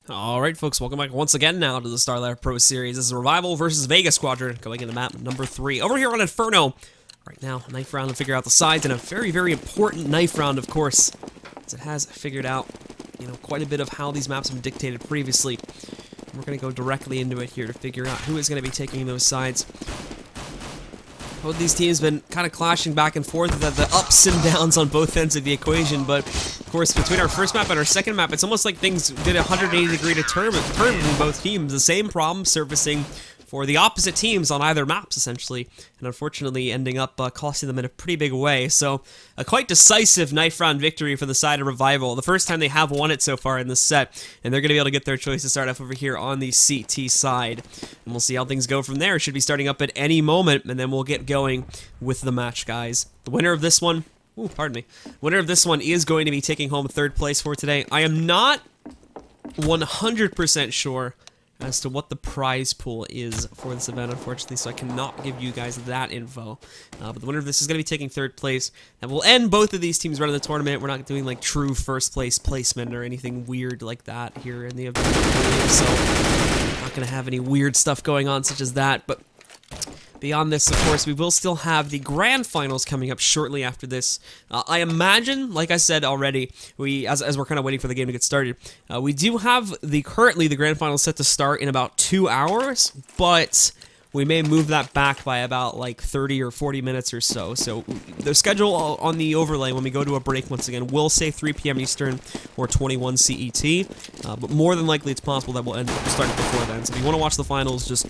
Alright folks, welcome back once again now to the SLTV ProSeries. This is Revival versus Vega Squadron, going into map number 3. Over here on Inferno, right now, knife round to figure out the sides, and a very, very important knife round, of course, as it has figured out, quite a bit of how these maps have been dictated previously. And we're going to go directly into it here to figure out who is going to be taking those sides. Both these teams have been kind of clashing back and forth with the ups and downs on both ends of the equation, but of course between our first map and our second map, it's almost like things did a 180-degree turn in both teams. The same problem surfacing for the opposite teams on either maps, essentially, and unfortunately ending up costing them in a pretty big way. So, a quite decisive knife round victory for the side of Revival. The first time they have won it so far in this set, and they're going to be able to get their choice to start off over here on the CT side. And we'll see how things go from there. Should be starting up at any moment, and then we'll get going with the match, guys. The winner of this one, winner of this one is going to be taking home third place for today. I am not 100% sure as to what the prize pool is for this event, unfortunately, so I cannot give you guys that info. But the winner of this is going to be taking third place, and we'll end both of these teams running the tournament. We're not doing, like, true first place placement or anything weird like that here in the event, so I'm not going to have any weird stuff going on such as that, but beyond this, of course, we will still have the grand finals coming up shortly after this. I imagine, like I said already, as we're kind of waiting for the game to get started, we do have currently the grand finals set to start in about 2 hours, but we may move that back by about like 30 or 40 minutes or so. So the schedule on the overlay when we go to a break once again will say 3 p.m. Eastern or 21 CET, but more than likely it's possible that we'll end up starting before then. So if you want to watch the finals, just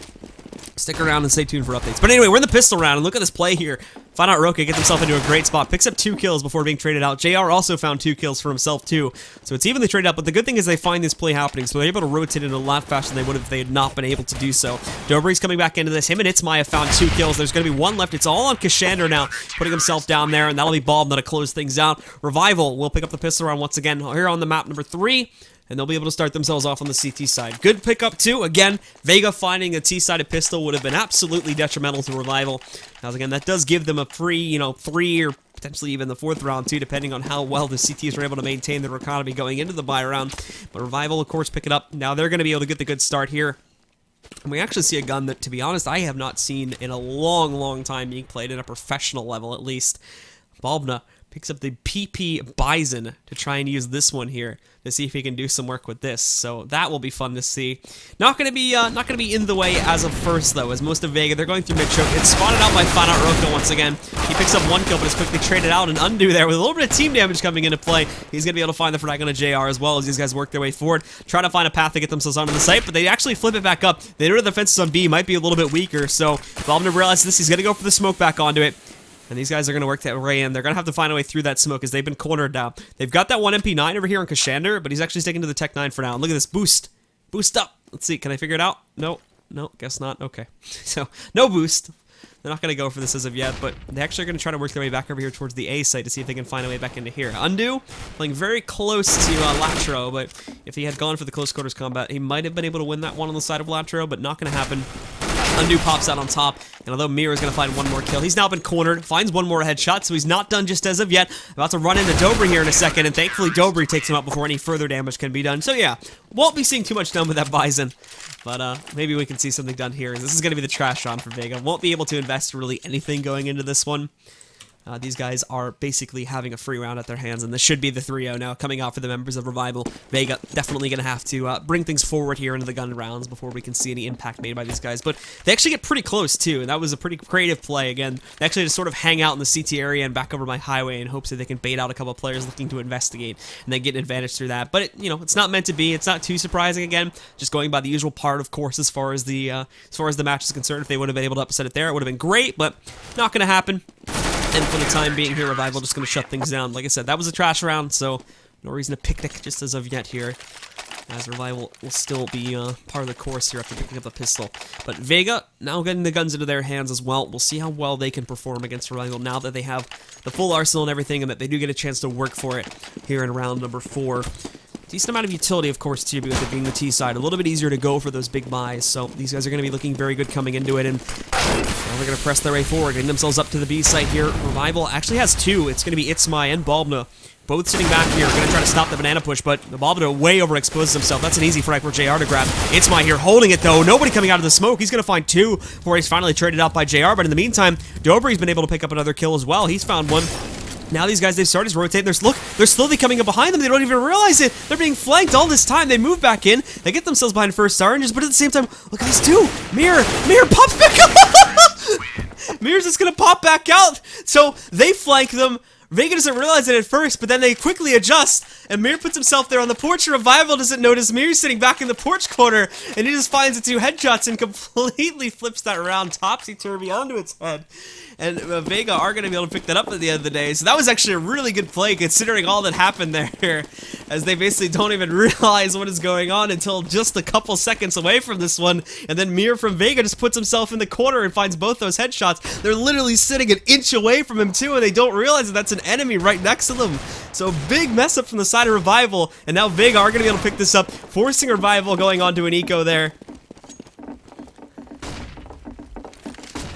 stick around and stay tuned for updates. But anyway, we're in the pistol round, and look at this play here. FANAT ROCKA gets himself into a great spot, picks up 2 kills before being traded out. JR also found 2 kills for himself too, so it's evenly traded out, but the good thing is they find this play happening, so they're able to rotate in a lot faster than they would if they had not been able to do so. dOBRIY's coming back into this. Him and Itzmai have found 2 kills. There's going to be 1 left. It's all on Keshandr now, putting himself down there, and that'll be balblna to close things out. Revival will pick up the pistol round once again here on the map number 3. And they'll be able to start themselves off on the CT side. Good pickup, too. Again, Vega finding a T-sided pistol would have been absolutely detrimental to Revival. Now, again, that does give them a free, 3 or potentially even the 4th round, too, depending on how well the CTs are able to maintain their economy going into the buy round. But Revival, of course, pick it up. Now, they're going to be able to get the good start here. And we actually see a gun that, to be honest, I have not seen in a long, long time being played at a professional level, at least. balblna picks up the PP Bison to try and use this one here to see if he can do some work with this. So that will be fun to see. Not gonna be in the way as of first though, as most of Vega, they're going through mid-choke. It's spotted out by FANAT ROCKA once again. He picks up 1 kill, but is quickly traded out. And undo there with a little bit of team damage coming into play. He's gonna be able to find the frag on a JR as well as these guys work their way forward, try to find a path to get themselves onto the site, but they actually flip it back up. They know the defenses on B might be a little bit weaker, so balblna realizes this. He's gonna go for the smoke back onto it. And these guys are going to work that way in. They're going to have to find a way through that smoke as they've been cornered now. They've got that 1 MP9 over here on Keshandr, but he's actually sticking to the Tech 9 for now. And look at this boost. Boost up. Let's see. Can I figure it out? No. No, guess not. Okay. So, no boost. They're not going to go for this as of yet, but they actually are going to try to work their way back over here towards the A site to see if they can find a way back into here. Undo, playing very close to latro, but if he had gone for the close quarters combat, he might have been able to win that one on the side of latro, but not going to happen. Undo pops out on top, and although Mir is going to find 1 more kill, he's now been cornered, finds 1 more headshot, so he's not done just as of yet. About to run into dOBRIY here in a second, and thankfully dOBRIY takes him out before any further damage can be done. So yeah, won't be seeing too much done with that Bison, but maybe we can see something done here. This is going to be the trash round for Vega. Won't be able to invest really anything going into this one. These guys are basically having a free round at their hands, and this should be the 3-0 now coming out for the members of Revival. Vega definitely going to have to bring things forward here into the gun rounds before we can see any impact made by these guys. But they actually get pretty close, too, and that was a pretty creative play. Again, they actually just sort of hang out in the CT area and back over my highway in hopes that they can bait out a couple of players looking to investigate and then get an advantage through that. But, it's not meant to be. It's not too surprising, again. Just going by the usual part, of course, as far as the match is concerned. If they would have been able to upset it there, it would have been great, but not going to happen. And for the time being here, Revival just going to shut things down. Like I said, that was a trash round, so no reason to picnic just as of yet here, as Revival will still be part of the course here after picking up the pistol. But Vega now getting the guns into their hands as well. We'll see how well they can perform against Revival now that they have the full arsenal and everything, and that they do get a chance to work for it here in round number 4. Decent amount of utility, of course, too, with it being the T side. A little bit easier to go for those big buys, so these guys are going to be looking very good coming into it, and now they're going to press their way forward, getting themselves up to the B site here. Revival actually has two. It's going to be Itzmy and balblna, both sitting back here. Going to try to stop the banana push, but the balblna way overexposes himself. That's an easy frag for JR to grab. Itzmy here holding it, though. Nobody coming out of the smoke. He's going to find two before he's finally traded out by JR, but in the meantime, dOBRIY's been able to pick up another kill as well. He's found one. Now these guys, they've started to rotate. They're slowly coming up behind them. They don't even realize it. They're being flanked all this time. They move back in. They get themselves behind first oranges, but at the same time, look at these two. Mir pops back up. Mir's just gonna pop back out. So they flank them. Vega doesn't realize it at first, but then they quickly adjust, and Mir puts himself there on the porch. Revival doesn't notice Mir sitting back in the porch corner, and he just finds the two headshots and completely flips that around topsy-turvy onto its head. And Vega are going to be able to pick that up at the end of the day. So that was actually a really good play, considering all that happened there, as they basically don't even realize what is going on until just a couple seconds away from this one. And then Mir from Vega just puts himself in the corner and finds both those headshots. They're literally sitting an inch away from him, too, and they don't realize that that's an enemy right next to them. So big mess up from the side of Revival, and now Vega are going to be able to pick this up, forcing Revival going on to an eco there.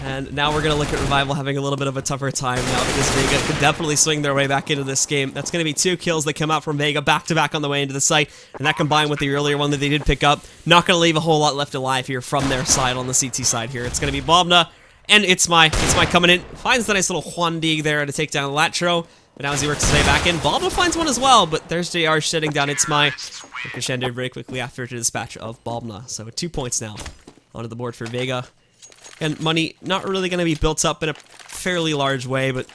And now we're going to look at Revival having a little bit of a tougher time now, because Vega could definitely swing their way back into this game. That's going to be two kills that come out from Vega back-to-back on the way into the site, and that combined with the earlier one that they did pick up, not going to leave a whole lot left alive here from their side on the CT side here. It's going to be balblna, and Itzmy coming in, finds the nice little Juan Dig there to take down latro, but now as he works his way back in, balblna finds one as well, but there's JR shutting down Itzmy, and Keshandr very quickly after to dispatch of balblna. So 2 points now onto the board for Vega. And money not really going to be built up in a fairly large way, but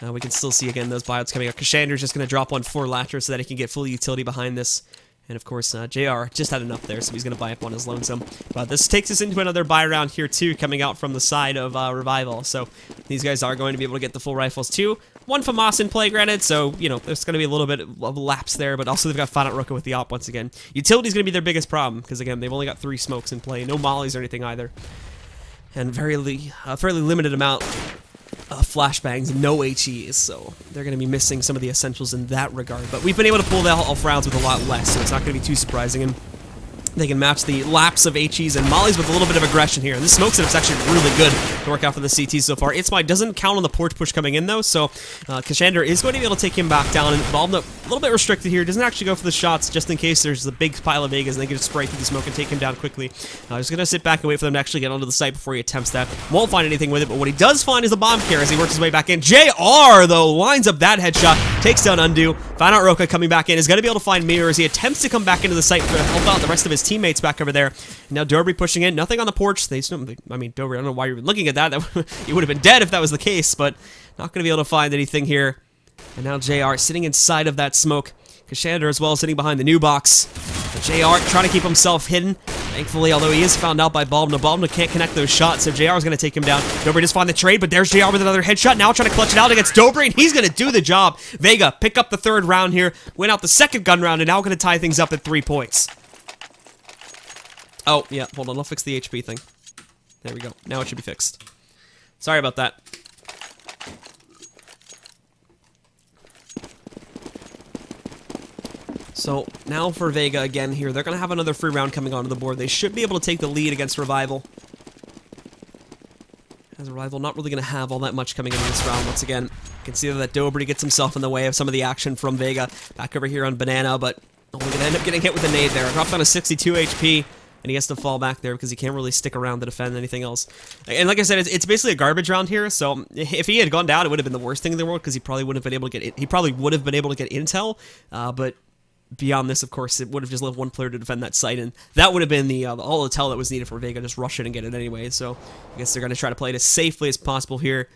we can still see, again, those buyouts coming up. Keshandr's just going to drop one for latro so that he can get full utility behind this. And, of course, JR just had enough there, so he's going to buy up on his lonesome. But this takes us into another buy round here, too, coming out from the side of Revival. So these guys are going to be able to get the full rifles, too. One FAMAS in play, granted, so, you know, there's going to be a little bit of lapse there, but also they've got FANAT ROCKA with the op once again. Utility's going to be their biggest problem, because, again, they've only got 3 smokes in play. No mollies or anything either. And fairly limited amount of flashbangs, no HEs, so they're going to be missing some of the essentials in that regard. But we've been able to pull that off rounds with a lot less, so it's not going to be too surprising. And they can match the lapse of HEs and mollies with a little bit of aggression here. And this smoke setup's actually really good to work out for the CT so far. Itzmy doesn't count on the porch push coming in, though, so Keshandr is going to be able to take him back down. And balblna a little bit restricted here. Doesn't actually go for the shots, just in case there's a big pile of Vegas and they can just spray through the smoke and take him down quickly. He's going to sit back and wait for them to actually get onto the site before he attempts that. Won't find anything with it, but what he does find is a bomb carrier as he works his way back in. JR, though, lines up that headshot, takes down Undo. FANAT ROCKA coming back in is going to be able to find Mir as he attempts to come back into the site to help out the rest of his teammates back over there. Now dOBRIY pushing in, nothing on the porch. I mean, dOBRIY, I don't know why you're looking at that. You would have been dead if that was the case, but not going to be able to find anything here. And now JR sitting inside of that smoke. Keshandr as well sitting behind the new box. But JR trying to keep himself hidden. Thankfully, although he is found out by balblna, balblna can't connect those shots, so JR is going to take him down. dOBRIY just find the trade, but there's JR with another headshot. Now trying to clutch it out against dOBRIY, and he's going to do the job. Vega pick up the 3rd round here, win out the 2nd gun round, and now going to tie things up at 3 points. Oh, yeah, hold on, I'll fix the HP thing. There we go. Now it should be fixed. Sorry about that. So, now for Vega again here. They're going to have another free round coming onto the board. They should be able to take the lead against Revival. As Revival not really going to have all that much coming into this round once again. You can see that dOBRIY gets himself in the way of some of the action from Vega. Back over here on Banana, but only going to end up getting hit with a nade there. Dropped down to 62 HP. And he has to fall back there because he can't really stick around to defend anything else. And like I said, it's basically a garbage round here. So if he had gone down, it would have been the worst thing in the world because he probably wouldn't have been able to get. He probably would have been able to get intel. But beyond this, of course, it would have just left one player to defend that site, and that would have been the all the tell that was needed for Vega. Just rush it and get it anyway. So I guess they're going to try to play it as safely as possible here.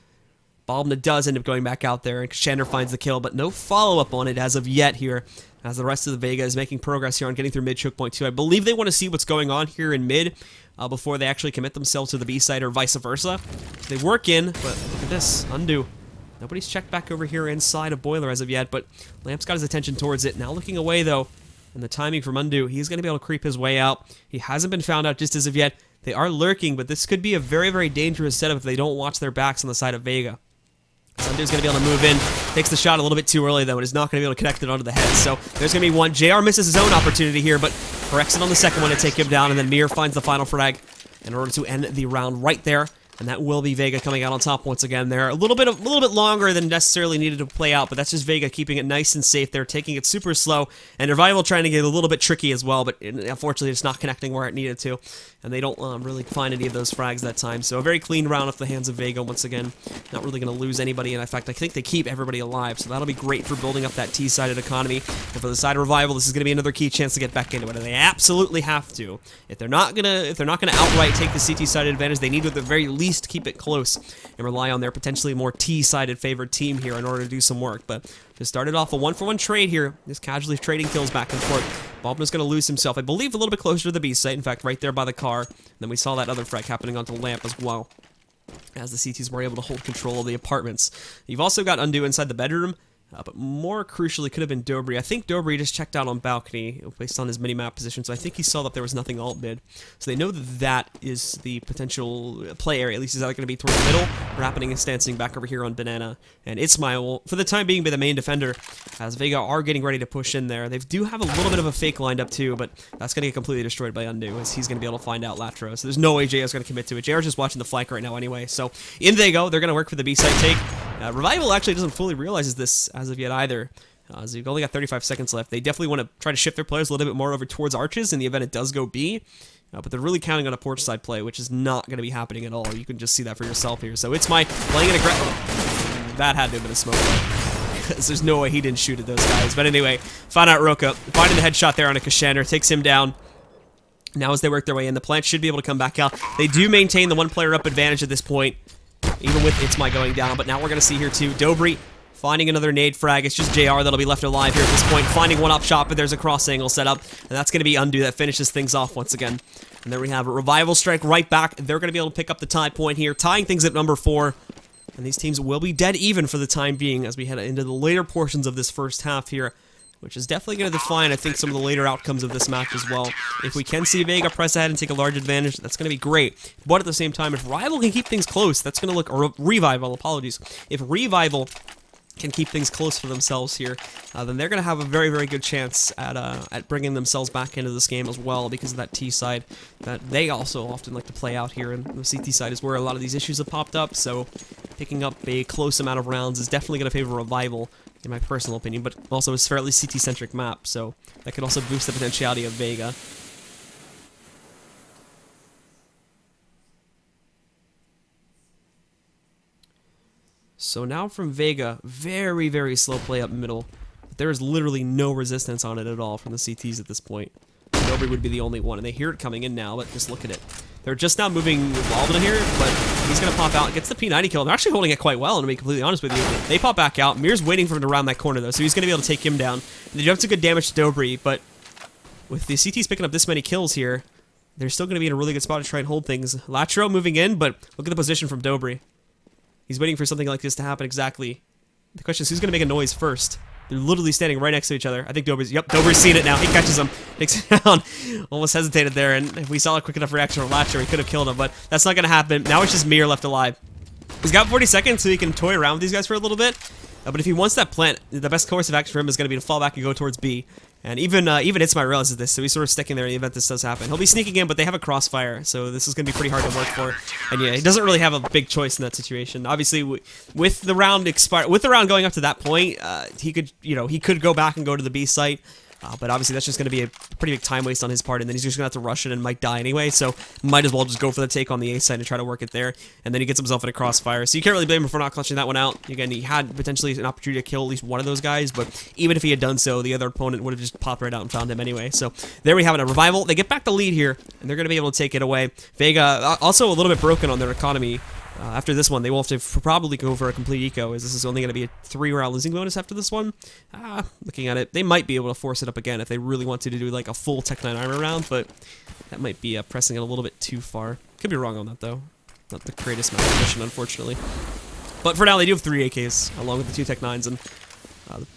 balblna does end up going back out there, and Keshandr finds the kill, but no follow-up on it as of yet here. As the rest of the Vega is making progress here on getting through mid choke point 2. I believe they want to see what's going on here in mid before they actually commit themselves to the B side or vice versa. So they work in, but look at this, Undo. Nobody's checked back over here inside of Boiler as of yet, but Lamp's got his attention towards it. Now looking away though, and the timing from Undo, he's going to be able to creep his way out. He hasn't been found out just as of yet. They are lurking, but this could be a very, very dangerous setup if they don't watch their backs on the side of Vega. Undo's going to be able to move in. Takes the shot a little bit too early, though, and is not going to be able to connect it onto the head. So there's going to be one. JR misses his own opportunity here, but corrects it on the second one to take him down, and then Mir finds the final frag in order to end the round right there. And that will be Vega coming out on top once again there. A little bit longer than necessarily needed to play out, but that's just Vega keeping it nice and safe there, taking it super slow. And Revival trying to get a little bit tricky as well, but unfortunately it's not connecting where it needed to. And they don't really find any of those frags that time. So a very clean round off the hands of Vega once again. Not really going to lose anybody, and in fact I think they keep everybody alive. So that'll be great for building up that T-sided economy. And for the side of Revival, this is going to be another key chance to get back into it. And they absolutely have to. If they're not gonna outright take the CT-sided advantage, they need to at the very least keep it close and rely on their potentially more T-sided favored team here in order to do some work. But just started off a 1-for-1 trade here, just casually trading kills back and forth. balblna's going to lose himself, I believe, a little bit closer to the B site, in fact, right there by the car. And then we saw that other frag happening onto Lamp as well, as the CTs were able to hold control of the apartments. You've also got Undo inside the bedroom, but more crucially could have been dOBRIY. I think dOBRIY just checked out on balcony based on his mini-map position, so I think he saw that there was nothing alt mid. So they know that that is the potential play area. At least is that going to be towards the middle, or happening and stancing back over here on Banana. And Ismail will, for the time being, be the main defender, as Vega are getting ready to push in there. They do have a little bit of a fake lined up too, but that's going to get completely destroyed by Undo, as he's going to be able to find out latro. So there's no way JR is going to commit to it. JR is just watching the flank right now anyway. So in they go. They're going to work for the B site take. Revival actually doesn't fully realize this as of yet either. As you've only got 35 seconds left. They definitely want to try to shift their players a little bit more over towards arches in the event it does go B. But they're really counting on a porch side play, which is not going to be happening at all. You can just see that for yourself here. So it's my playing it aggressive. That had to have been a smoke play, because there's no way he didn't shoot at those guys. But anyway, FANAT ROCKA finding the headshot there on a Keshandr, takes him down. Now as they work their way in, the plant should be able to come back out. They do maintain the one player up advantage at this point, even with It's My going down. But now we're going to see here too, dOBRIY finding another nade frag. It's just JR that'll be left alive here at this point, finding one up shot, but there's a cross angle set up, and that's going to be Undo that finishes things off once again. And there we have a Revival strike right back. They're going to be able to pick up the tie point here, tying things at number 4. And these teams will be dead even for the time being as we head into the later portions of this first half here, which is definitely going to define, I think, some of the later outcomes of this match as well. If we can see Vega press ahead and take a large advantage, that's going to be great. But at the same time, if Rival can keep things close, that's going to look, or Revival, apologies. If Revival can keep things close for themselves here, then they're going to have a very, very good chance at bringing themselves back into this game as well, because of that T side that they also often like to play out here, and the CT side is where a lot of these issues have popped up. So picking up a close amount of rounds is definitely going to favor Revival, in my personal opinion, but also it's a fairly CT-centric map, so that could also boost the potentiality of Vega. So now from Vega, very, very slow play up middle. But there is literally no resistance on it at all from the CTs at this point. dOBRIY would be the only one, and they hear it coming in now, but just look at it. They're just now moving balblna here, but he's going to pop out, gets the P90 kill. They're actually holding it quite well, and to be completely honest with you. They pop back out. Mir's waiting for him to round that corner, though, so he's going to be able to take him down. They do have some good damage to dOBRIY, but with the CTs picking up this many kills here, they're still going to be in a really good spot to try and hold things. Latro moving in, but look at the position from dOBRIY. He's waiting for something like this to happen exactly. The question is, who's going to make a noise first? They're literally standing right next to each other. I think dOBRIY's... Yep, dOBRIY's seen it now. He catches him. Takes it down. Almost hesitated there, and if we saw a quick enough reaction from Latro, he could have killed him, but that's not going to happen. Now it's just Mir left alive. He's got 40 seconds, so he can toy around with these guys for a little bit. But if he wants that plant, the best course of action for him is going to be to fall back and go towards B. And even It's-My realizes this, so he's sort of sticking there in the event this does happen. He'll be sneaking in, but they have a crossfire, so this is going to be pretty hard to work for. And yeah, he doesn't really have a big choice in that situation. Obviously, with the round going up to that point, he could go back and go to the B site. But obviously that's just going to be a pretty big time waste on his part, and then he's just going to have to rush it and might die anyway, so might as well just go for the take on the A side and try to work it there, and then he gets himself in a crossfire. So you can't really blame him for not clutching that one out. Again, he had potentially an opportunity to kill at least one of those guys, but even if he had done so, the other opponent would have just popped right out and found him anyway. So there we have it, a Revival. They get back the lead here, and they're going to be able to take it away. Vega, also a little bit broken on their economy. After this one, they will have to probably go for a complete eco, as this is only going to be a 3-round losing bonus after this one. Looking at it, they might be able to force it up again if they really wanted to do like a full Tech 9 armor round, but that might be pressing it a little bit too far. Could be wrong on that, though. Not the greatest map position, unfortunately. But for now, they do have 3 AKs, along with the 2 Tech 9s, and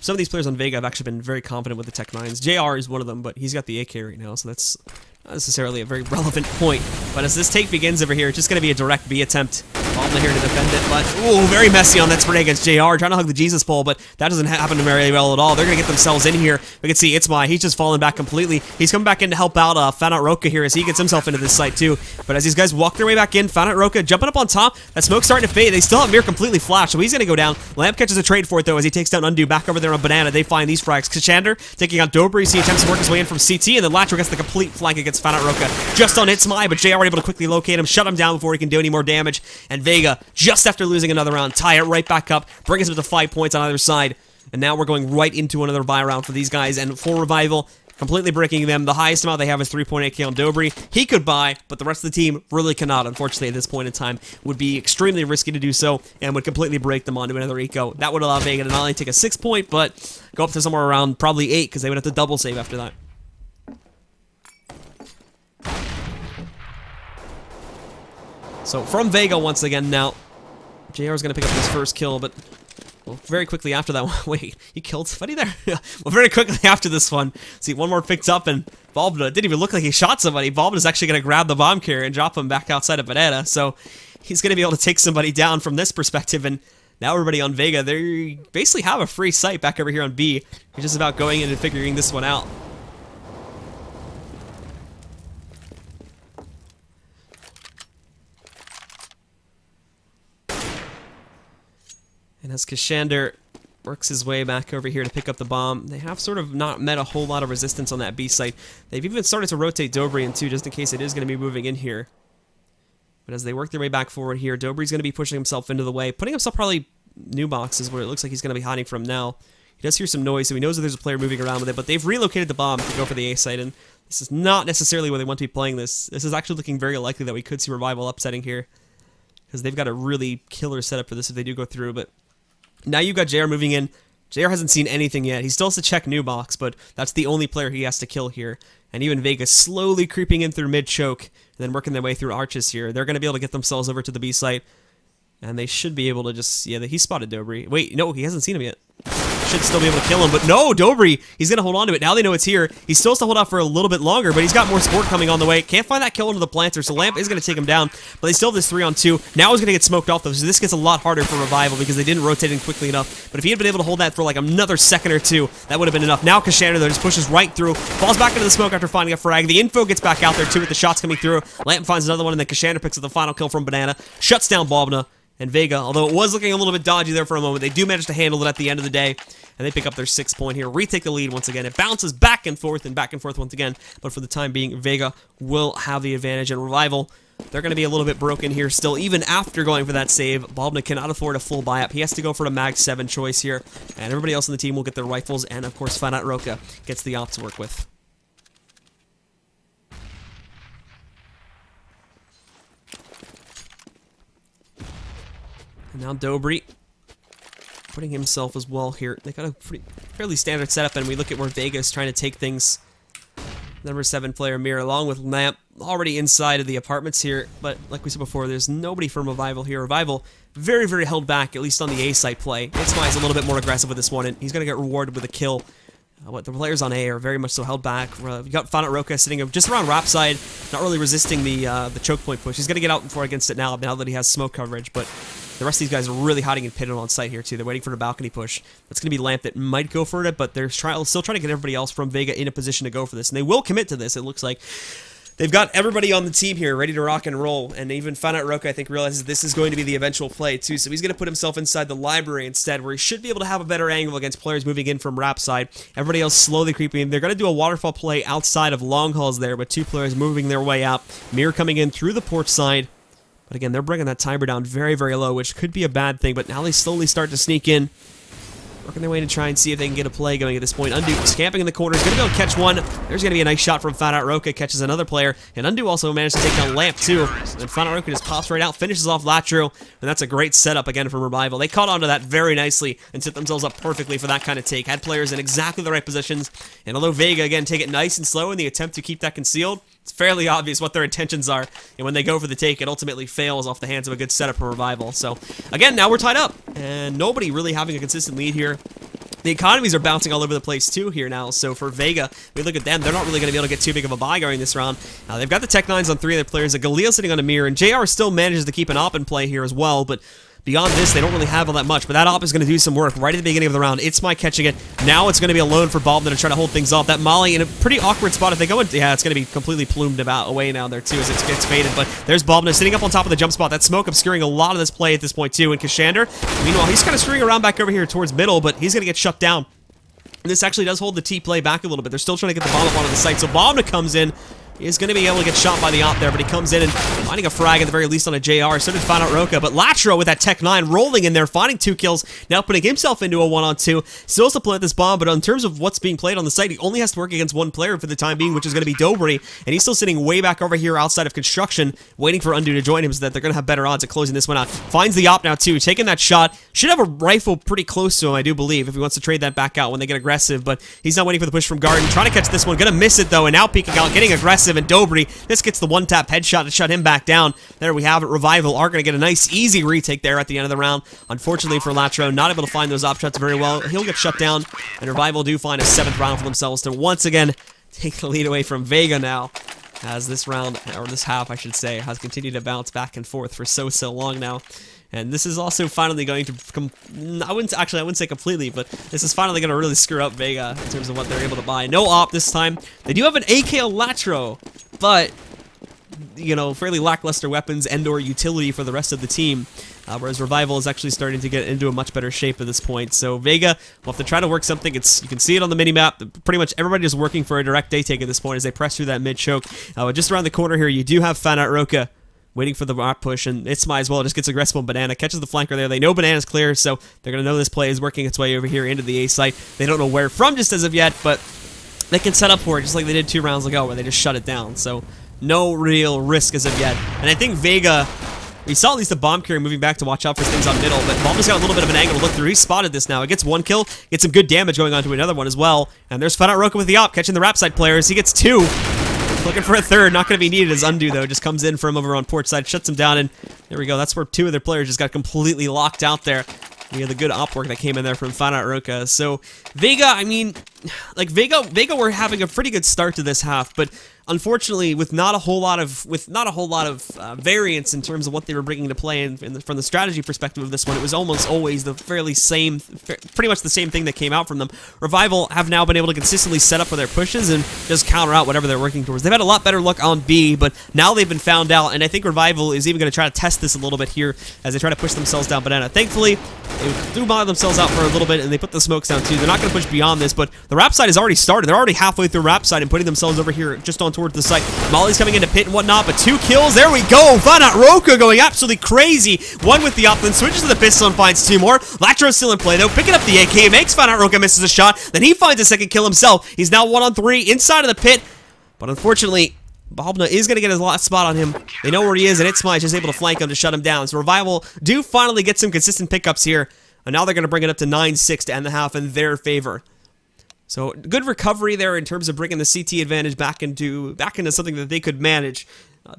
some of these players on Vega have actually been very confident with the Tech 9s. JR is one of them, but he's got the AK right now, so that's not necessarily a very relevant point. But as this take begins over here, it's just going to be a direct B attempt. balblna here to defend it, but ooh, very messy on that spray against JR, trying to hug the Jesus pole, but that doesn't happen very well at all. They're going to get themselves in here. We can see ITSMY, he's just falling back completely. He's coming back in to help out FANAT ROCKA here as he gets himself into this site too. But as these guys walk their way back in, FANAT ROCKA jumping up on top. That smoke's starting to fade. They still have Mir completely flashed, so he's going to go down. Lamp catches a trade for it though as he takes down Undo back over there on Banana. They find these frags. Keshandr taking out dOBRIY. He attempts to work his way in from CT, and then latro gets the complete flank against FANAT ROCKA. Just on ITSMY, but JR able to quickly locate him, shut him down before he can do any more damage. And Vega, just after losing another round, tie it right back up, bring us up to 5 points on either side. And now we're going right into another buy round for these guys. And for Revival, completely breaking them. The highest amount they have is 3.8k on dOBRIY. He could buy, but the rest of the team really cannot, unfortunately, at this point in time. Would be extremely risky to do so, and would completely break them onto another eco. That would allow Vega to not only take a 6 point, but go up to somewhere around probably 8, because they would have to double save after that. So from Vega once again now, JR is going to pick up his first kill, but well, very quickly after that one, wait, you killed somebody there? Well, very quickly after this one, see, one more picked up, and balblna didn't even look like he shot somebody. balblna is actually going to grab the bomb carrier and drop him back outside of Banana, so he's going to be able to take somebody down from this perspective, and now everybody on Vega, they basically have a free site back over here on B. It's just about going in and figuring this one out. And as Keshandr works his way back over here to pick up the bomb, they have sort of not met a whole lot of resistance on that B site. They've even started to rotate dOBRIY in too, just in case it is going to be moving in here. But as they work their way back forward here, dOBRIY's going to be pushing himself into the way, putting himself probably new boxes where it looks like he's going to be hiding from now. He does hear some noise, so he knows that there's a player moving around with it, but they've relocated the bomb to go for the A site, and this is not necessarily where they want to be playing this. This is actually looking very likely that we could see Revival upsetting here, because they've got a really killer setup for this if they do go through, but now you've got JR moving in. JR hasn't seen anything yet. He still has to check new box, but that's the only player he has to kill here. And even Vega slowly creeping in through mid-choke, and then working their way through arches here. They're going to be able to get themselves over to the B site, and they should be able to just, yeah, he spotted dOBRIY. Wait, no, he hasn't seen him yet. Should still be able to kill him, but no, dOBRIY, he's going to hold on to it. Now they know it's here. He still has to hold out for a little bit longer, but he's got more support coming on the way. Can't find that kill into the planter, so Lamp is going to take him down, but they still have this 3-on-2. Now he's going to get smoked off, though, so this gets a lot harder for Revival because they didn't rotate in quickly enough. But if he had been able to hold that for like another second or two, that would have been enough. Now Keshandr, though, just pushes right through, falls back into the smoke after finding a frag. The info gets back out there, too, with the shots coming through. Lamp finds another one, and then Keshandr picks up the final kill from Banana, shuts down balblna. And Vega, although it was looking a little bit dodgy there for a moment, they do manage to handle it at the end of the day. And they pick up their 6 point here, retake the lead once again. It bounces back and forth once again. But for the time being, Vega will have the advantage. And Revival, they're going to be a little bit broken here still, even after going for that save. balblna cannot afford a full buy-up. He has to go for a Mag 7 choice here. And everybody else on the team will get their rifles. And, of course, FANAT ROCKA gets the op to work with. And now dOBRIY putting himself as well here. They got a fairly standard setup, and we look at where Vega is trying to take things. Number 7 player Mir, along with Lamp, already inside of the apartments here. But like we said before, there's nobody from Revival here. Revival very, very held back, at least on the A site play. ITSMY is a little bit more aggressive with this one, and he's going to get rewarded with a kill. What the players on A are very much so held back. You got FANAT ROCKA sitting just around Rap side, not really resisting the choke point push. He's going to get out before against it now that he has smoke coverage, but the rest of these guys are really hiding and pitted on site here too. They're waiting for the balcony push. That's going to be Lamp that might go for it, but they're still trying to get everybody else from Vega in a position to go for this, and they will commit to this, it looks like. They've got everybody on the team here ready to rock and roll, and even FANAT ROCKA, I think, realizes this is going to be the eventual play, too, so he's going to put himself inside the library instead, where he should be able to have a better angle against players moving in from Rap side. Everybody else slowly creeping in. They're going to do a waterfall play outside of long halls there, with 2 players moving their way out. Mir coming in through the porch side, but again, they're bringing that timer down very, very low, which could be a bad thing, but now they slowly start to sneak in. Working their way to try and see if they can get a play going at this point. Undo is camping in the corner. He's going to go catch one. There's going to be a nice shot from FANAT ROCKA. Catches another player. And Undo also managed to take down Lamp, too. And FANAT ROCKA just pops right out, finishes off latro. And that's a great setup again from Revival. They caught onto that very nicely and set themselves up perfectly for that kind of take. Had players in exactly the right positions. And although Vega, again, take it nice and slow in the attempt to keep that concealed, it's fairly obvious what their intentions are. And when they go for the take, it ultimately fails off the hands of a good setup for Revival. So, again, now we're tied up. And nobody really having a consistent lead here. The economies are bouncing all over the place too here now, so for Vega, we look at them, they're not really going to be able to get too big of a buy going this round. They've got the Tech 9s on 3 of their players, a Galil sitting on a Mir, and JR still manages to keep an op in play here as well, but beyond this, they don't really have all that much, but that op is going to do some work right at the beginning of the round. It's my catching it. Now it's going to be alone for balblna to try to hold things off. That Molly in a pretty awkward spot if they go in. Yeah, it's going to be completely plumed about away now there too as it gets faded, but there's balblna sitting up on top of the jump spot. That smoke obscuring a lot of this play at this point too, and Keshandr, meanwhile, he's kind of screwing around back over here towards middle, but he's going to get shut down. And this actually does hold the T play back a little bit. They're still trying to get the bomb up onto the site, so balblna comes in. He's going to be able to get shot by the op there, but he comes in and finding a frag at the very least on a JR. So did FANAT ROCKA, but latro with that Tech 9 rolling in there, finding 2 kills, now putting himself into a 1-on-2. Still has to plant this bomb, but in terms of what's being played on the site, he only has to work against one player for the time being, which is going to be dOBRIY, and he's still sitting way back over here outside of construction, waiting for Undo to join him so that they're going to have better odds at closing this one out. Finds the op now too, taking that shot. Should have a rifle pretty close to him, I do believe, if he wants to trade that back out when they get aggressive, but he's not waiting for the push from Garden. Trying to catch this one, going to miss it though, and now peeking out, getting aggressive, and dOBRIY, this gets the one-tap headshot to shut him back down. There we have it. Revival are going to get a nice, easy retake there at the end of the round. Unfortunately for latro, not able to find those op shots very well. He'll get shut down, and Revival do find a 7th round for themselves to once again take the lead away from Vega now, as this round, or this half, I should say, has continued to bounce back and forth for so long now. And this is also finally going to, I wouldn't say completely, but this is finally going to really screw up Vega in terms of what they're able to buy. No op this time. They do have an AK latro, but, you know, fairly lackluster weapons and or utility for the rest of the team. Whereas Revival is actually starting to get into a much better shape at this point. So Vega will have to try to work something. You can see it on the minimap. Pretty much everybody is working for a direct day take at this point as they press through that mid-choke. Just around the corner here, you do have FANAT ROCKA waiting for the rock push, and it's might as well just gets aggressive on Banana, catches the flanker there. They know Banana's clear, so they're going to know this play is working its way over here into the A site. They don't know where from just as of yet, but they can set up for it just like they did 2 rounds ago where they just shut it down. So no real risk as of yet. And I think Vega, we saw at least the bomb carrier moving back to watch out for things on middle, but balblna's got a little bit of an angle to look through. He spotted this now. It gets 1 kill, gets some good damage going on to another one as well. And there's FANAT ROCKA with the op, catching the rap side players. He gets 2. Looking for a 3rd, not going to be needed as Undo, though. Just comes in for him over on port side, shuts him down, and there we go. That's where 2 of their players just got completely locked out there. We had the good op work that came in there from FANAT ROCKA. So, Vega, I mean, like, Vega were having a pretty good start to this half, but unfortunately, with not a whole lot of variance in terms of what they were bringing to play, and from the strategy perspective of this one, it was almost always the pretty much the same thing that came out from them. Revival have now been able to consistently set up for their pushes and just counter out whatever they're working towards. They've had a lot better luck on B, but now they've been found out, and I think Revival is even going to try to test this a little bit here as they try to push themselves down Banana. Thankfully, they threw by themselves out for a little bit, and they put the smokes down too. They're not going to push beyond this, but the rap side has already started. They're already halfway through rap side and putting themselves over here just on towards the site. Molly's coming into pit and whatnot, but 2 kills. There we go. FANAT ROCKA going absolutely crazy. 1 with the op, then switches to the pistol and finds 2 more. Latro's still in play though, picking up the AK, makes FANAT ROCKA misses a shot. Then he finds a 2nd kill himself. He's now 1-on-3 inside of the pit, but unfortunately, balblna is going to get his last spot on him. They know where he is, and Itzma is just able to flank him to shut him down. So Revival do finally get some consistent pickups here, and now they're going to bring it up to 9-6 to end the half in their favor. So good recovery there in terms of bringing the CT advantage back into something that they could manage.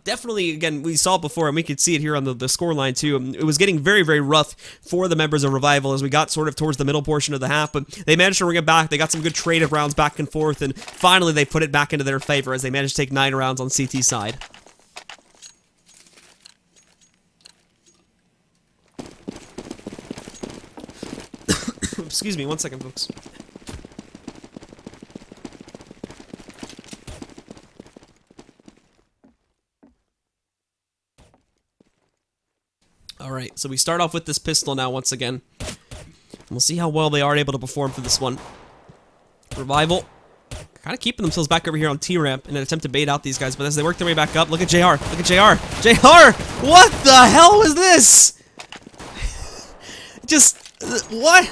Definitely, again, we saw it before, and we could see it here on the scoreline too. It was getting very rough for the members of Revival as we got sort of towards the middle portion of the half, but they managed to bring it back. They got some good trade of rounds back and forth, and finally they put it back into their favor as they managed to take 9 rounds on CT side. Excuse me, 1 second, folks. Alright, so we start off with this pistol now once again. And we'll see how well they are able to perform for this one. Revival kind of keeping themselves back over here on T-ramp in an attempt to bait out these guys, but as they work their way back up, look at JR. Look at JR. JR! What the hell was this? Just, what?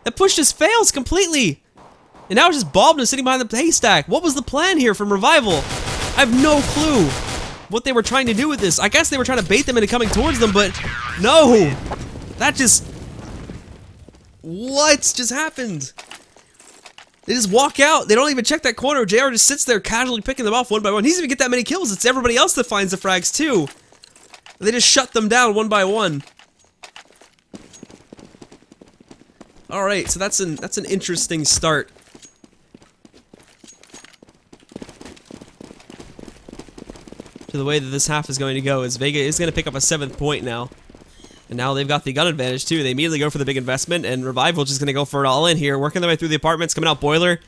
That push just fails completely. And now it's just balblna sitting behind the haystack. What was the plan here from Revival? I have no clue what they were trying to do with this. I guess they were trying to bait them into coming towards them, but no! That just... What just happened? They just walk out. They don't even check that corner. JR just sits there casually picking them off 1 by 1. He doesn't even get that many kills. It's everybody else that finds the frags too. They just shut them down 1 by 1. All right, so that's an interesting start. To the way that this half is going to go, is Vega is going to pick up a 7th point now. And now they've got the gun advantage too. They immediately go for the big investment, and Revival just going to go for it all in here, working their way through the apartments, coming out Boiler.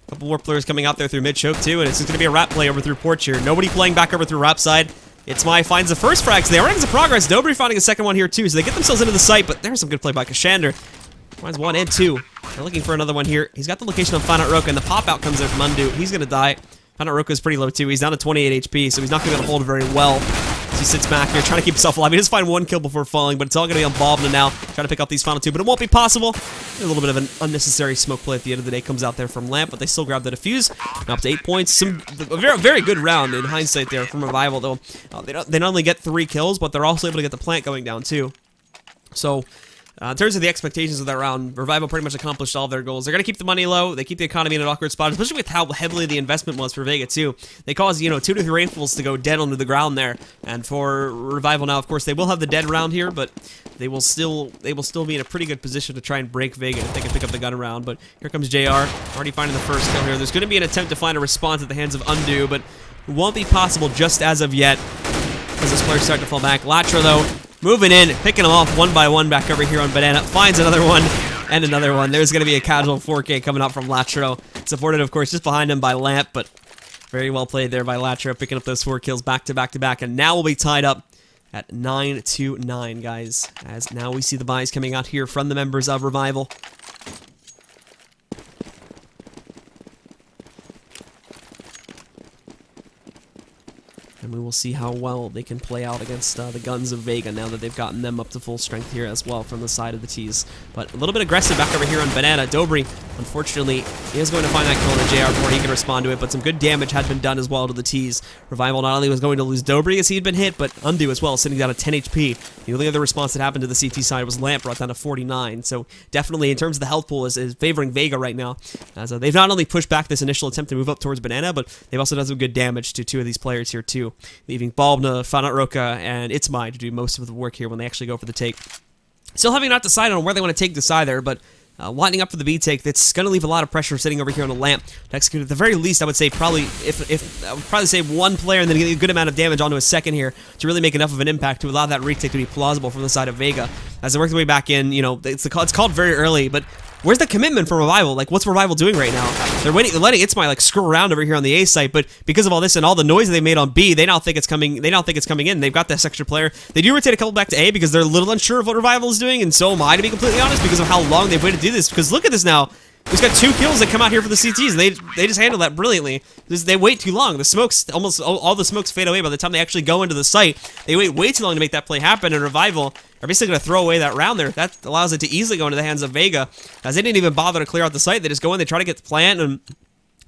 A couple more players coming out there through mid-choke too, and it's just going to be a wrap play over through Porch here. Nobody playing back over through Wrap side. It's My finds the first frag, so they are making some progress. dOBRIY finding a second one here too, so they get themselves into the site, but there's some good play by Keshandr. Finds 1 and 2. They're looking for another one here. He's got the location on FANAT ROCKA, and the pop-out comes there from Undo. He's going to die. FANAT ROCKA is pretty low too. He's down to 28 HP, so he's not going to be able to hold it very well. As he sits back here, trying to keep himself alive. He does find 1 kill before falling, but it's all going to be on balblna now, trying to pick up these final 2, but it won't be possible. A little bit of an unnecessary smoke play at the end of the day comes out there from Lamp, but they still grab the defuse. Up to 8 points. A very good round in hindsight there from Revival, though. They not only get 3 kills, but they're also able to get the plant going down too. So, in terms of the expectations of that round, Revival pretty much accomplished all of their goals. They're going to keep the money low. They keep the economy in an awkward spot, especially with how heavily the investment was for Vega, too. They caused, 2 to 3 rainfalls to go dead onto the ground there. And for Revival now, of course, they will have the dead round here, but they will still be in a pretty good position to try and break Vega if they can pick up the gun around. But here comes JR, already finding the first kill here. There's going to be an attempt to find a response at the hands of Undo, but it won't be possible just as of yet, as this player's starting to fall back. Latro, though, moving in, picking them off 1 by 1 back over here on Banana. Finds another one and another one. There's going to be a casual 4K coming out from Latro. Supported, of course, just behind him by Lamp, but very well played there by Latro, picking up those 4 kills back to back to back. And now we'll be tied up at 9-9, guys, as now we see the buys coming out here from the members of Revival. And we will see how well they can play out against the guns of Vega now that they've gotten them up to full strength here as well from the side of the T's. But a little bit aggressive back over here on Banana. dOBRIY, unfortunately, is going to find that kill in the JR before he can respond to it, but some good damage had been done as well to the T's. Revival not only was going to lose dOBRIY as he had been hit, but Undo as well, sitting down at 10 HP. The only other response that happened to the CT side was Lamp, brought down to 49. So definitely, in terms of the health pool, is favoring Vega right now. As they've not only pushed back this initial attempt to move up towards Banana, but they've also done some good damage to 2 of these players here too, leaving balblna, FANAT ROCKA, and It's My to do most of the work here when they actually go for the take. Still having not decided on where they want to take this either, but lining up for the B take, that's going to leave a lot of pressure sitting over here on the Lamp to execute. At the very least, I would say probably, I would probably say 1 player and then get a good amount of damage onto a second here to really make enough of an impact to allow that retake to be plausible from the side of Vega. As they work their way back in, it's called very early, but where's the commitment from Revival? Like, what's Revival doing right now? They're letting It's My screw around over here on the A site, but because of all this and all the noise they made on B, they now think it's coming. They now think it's coming in. They've got this extra player. They do rotate a couple back to A because they're a little unsure of what Revival is doing, and so am I, to be completely honest, because of how long they've waited to do this. Because look at this now. He's got 2 kills that come out here for the CTs, and they just handle that brilliantly. They wait too long. The smokes, almost all the smokes fade away by the time they actually go into the site. They wait way too long to make that play happen, and Revival are basically going to throw away that round there. That allows it to easily go into the hands of Vega, as they didn't even bother to clear out the site. They just go in, they try to get the plant, and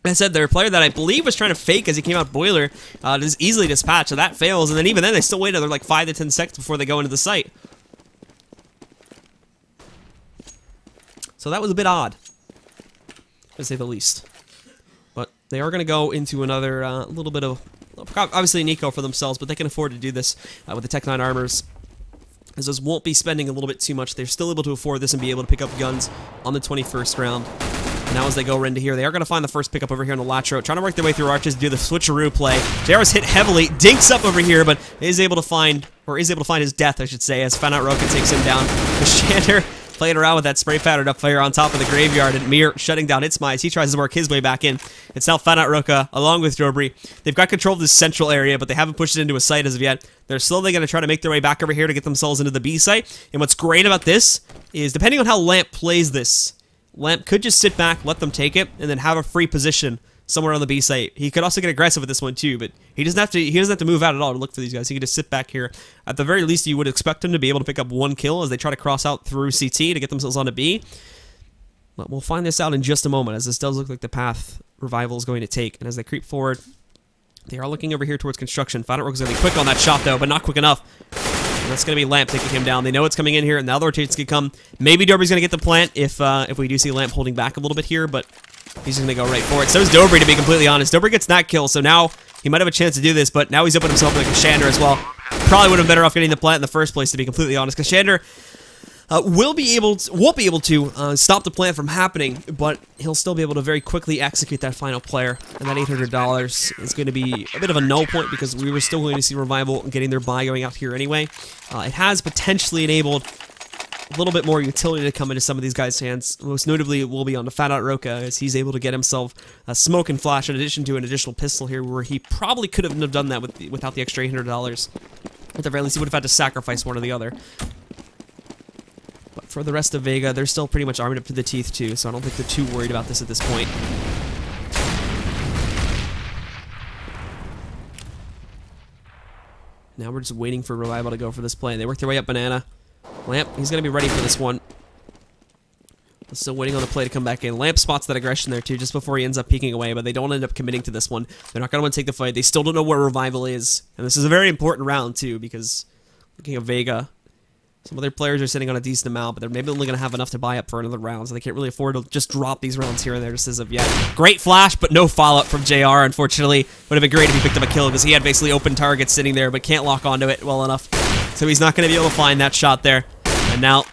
I said their player that I believe was trying to fake as he came out Boiler is easily dispatched, so that fails, and then even then they still wait another 5 to 10 seconds before they go into the site. So that was a bit odd, to say the least. But they are going to go into another little bit of, obviously Nico for themselves, but they can afford to do this with the Tech 9 armors, as those won't be spending a little bit too much. They're still able to afford this and be able to pick up guns on the 21st round. And now as they go into here, they are going to find the first pickup over here on the Latro, trying to work their way through arches, do the switcheroo play. JR's hit heavily, dinks up over here, but is able to find his death, I should say, as FANAT ROCKA takes him down. Keshandr playing around with that spray patterned up fire on top of the graveyard, and Mir shutting down It's My as he tries to work his way back in. It's now FANAT ROCKA along with dOBRIY. They've got control of this central area, but they haven't pushed it into a site as of yet. They're slowly going to try to make their way back over here to get themselves into the B site. And what's great about this is, depending on how Lamp plays this, Lamp could just sit back, let them take it, and then have a free position somewhere on the B site. He could also get aggressive with this one too, but he doesn't have to move out at all to look for these guys. He can just sit back here. At the very least, you would expect him to be able to pick up 1 kill as they try to cross out through CT to get themselves onto B. But we'll find this out in just a moment, as this does look like the path Revival is going to take. And as they creep forward, they are looking over here towards construction. FANAT ROCKA is going to be quick on that shot though, but not quick enough. And that's going to be Lamp taking him down. They know it's coming in here, and now the rotations can come. Maybe dOBRIY's going to get the plant if we do see Lamp holding back a little bit here, but he's going to go right for it. So is dOBRIY, to be completely honest. dOBRIY gets that kill, so now he might have a chance to do this, but now he's opened himself like Keshandr as well. Probably would have been better off getting the plant in the first place, to be completely honest. Keshandr, won't be able to stop the plant from happening, but he'll still be able to very quickly execute that final player. And that $800 is going to be a bit of a null point because we were still going to see Revival getting their buy going out here anyway. It has potentially enabled a little bit more utility to come into some of these guys' hands. Most notably, it will be on the FANAT ROCKA, as he's able to get himself a smoke and flash in addition to an additional pistol here, where he probably could have done that without the extra $800. At the very least, he would have had to sacrifice one or the other. But for the rest of Vega, they're still pretty much armed up to the teeth too, so I don't think they're too worried about this at this point. Now we're just waiting for Revival to go for this play. They work their way up banana. Lamp, he's going to be ready for this one. Still waiting on the play to come back in. Lamp spots that aggression there too, just before he ends up peeking away, but they don't end up committing to this one. They're not going to want to take the fight. They still don't know where Revival is. And this is a very important round too, because looking at Vega, some other players are sitting on a decent amount, but they're maybe only going to have enough to buy up for another round, so they can't really afford to just drop these rounds here and there just as of yet. Great flash, but no follow-up from JR, unfortunately. Would have been great if he picked up a kill, because he had basically open targets sitting there, but can't lock onto it well enough. So he's not going to be able to find that shot there. And now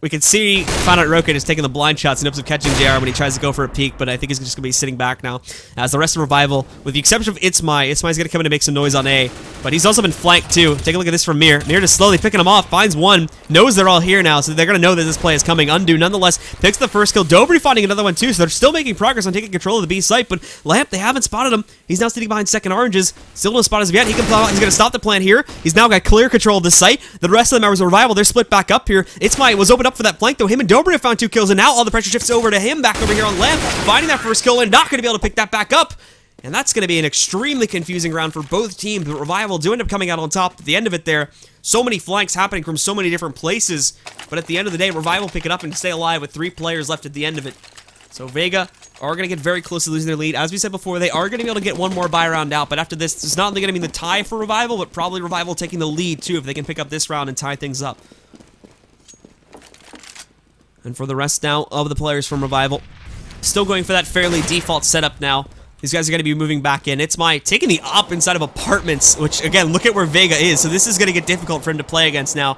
we can see FANAT ROCKA just taking the blind shots in hopes of catching JR when he tries to go for a peek, but I think he's just going to be sitting back now. As the rest of Revival, with the exception of Itzmai's going to come in and make some noise on A, but he's also been flanked too. Take a look at this from Mir. Mir just slowly picking him off, finds one, knows they're all here now, so they're going to know that this play is coming. Undo, nonetheless, picks the first kill. dOBRIY finding another one too, so they're still making progress on taking control of the B site, but Lamp, they haven't spotted him. He's now sitting behind second oranges. Still no spot as of yet. He can plow out. He's going to stop the plant here. He's now got clear control of the site. The rest of the members of Revival, they're split back up here. Itzmai was opened up for that flank, though. Him and dOBRIY have found 2 kills, and now all the pressure shifts over to him back over here on Lamp, finding that first kill and not going to be able to pick that back up. And that's going to be an extremely confusing round for both teams, but Revival do end up coming out on top at the end of it there. So many flanks happening from so many different places, but at the end of the day, Revival pick it up and stay alive with 3 players left at the end of it. So Vega are going to get very close to losing their lead. As we said before, they are going to be able to get one more buy round out, but after this, it's not only going to be the tie for Revival, but probably Revival taking the lead too if they can pick up this round and tie things up. And for the rest now of the players from Revival, still going for that fairly default setup now. These guys are going to be moving back in. Itzmai taking the op inside of apartments, which, again, look at where Vega is. So this is going to get difficult for him to play against now.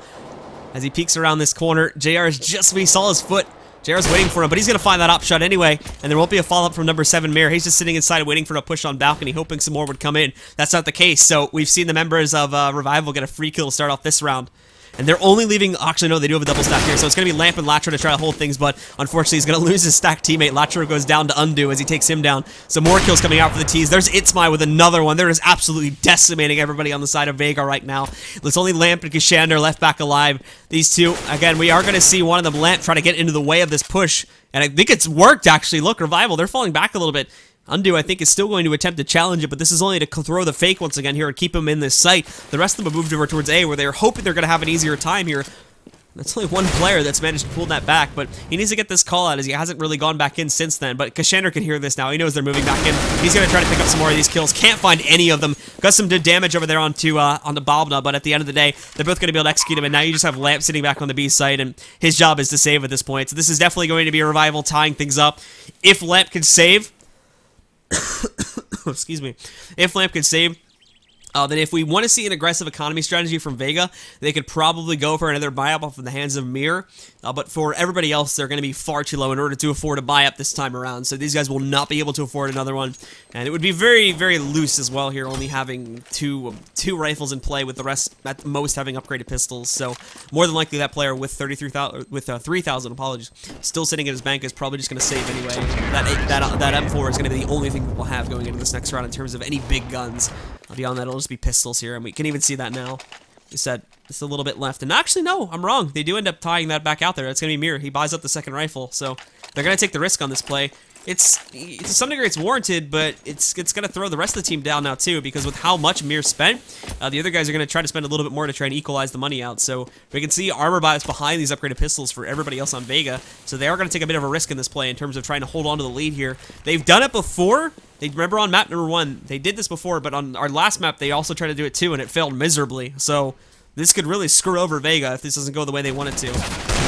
As he peeks around this corner, JR is just when he saw his foot. JR's waiting for him, but he's going to find that op shot anyway, and there won't be a follow-up from number 7, Mir. He's just sitting inside waiting for a push on balcony, hoping some more would come in. That's not the case, so we've seen the members of Revival get a free kill to start off this round. And they're only leaving... Actually, no, they do have a double stack here, so it's going to be Lamp and latro to try to hold things, but unfortunately, he's going to lose his stack teammate. latro goes down to Undo as he takes him down. Some more kills coming out for the T's. There's Itzmai with another one. They're just absolutely decimating everybody on the side of Vega right now. There's only Lamp and Keshandr left back alive. These two, again, we are going to see one of them, Lamp, try to get into the way of this push. And I think it's worked, actually. Look, Revival, they're falling back a little bit. Undo, I think, is still going to attempt to challenge it, but this is only to throw the fake once again here and keep him in this site. The rest of them have moved over towards A, where they're hoping they're going to have an easier time here. That's only one player that's managed to pull that back, but he needs to get this call out as he hasn't really gone back in since then. But Keshandr can hear this now. He knows they're moving back in. He's going to try to pick up some more of these kills. Can't find any of them. Got some good damage over there onto on the balblna, but at the end of the day, they're both going to be able to execute him, and now you just have Lamp sitting back on the B site, and his job is to save at this point. So this is definitely going to be a Revival tying things up. If Lamp can save... excuse me. If Lamp can save... then if we want to see an aggressive economy strategy from Vega, they could probably go for another buy-up off of the hands of Mir. But for everybody else, they're going to be far too low in order to afford a buy-up this time around. So these guys will not be able to afford another one. And it would be very, very loose as well here, only having two rifles in play with the rest at the most having upgraded pistols. So more than likely that player with 3,000, apologies, still sitting in his bank is probably just going to save anyway. That M4 is going to be the only thing that we'll have going into this next round in terms of any big guns. Beyond that, it'll just be pistols here, and we can even see that now. We said just a little bit left, and actually, no, I'm wrong. They do end up tying that back out there. It's going to be Mir. He buys up the second rifle, so they're going to take the risk on this play. It's to some degree it's warranted, but it's going to throw the rest of the team down now too, because with how much Mir spent, the other guys are going to try to spend a little bit more to try and equalize the money out. So we can see armor buys behind these upgraded pistols for everybody else on Vega, so they are going to take a bit of a risk in this play in terms of trying to hold on to the lead here. They've done it before. They remember on map number 1, they did this before, but on our last map they also tried to do it too, and it failed miserably. So this could really screw over Vega if this doesn't go the way they want it to.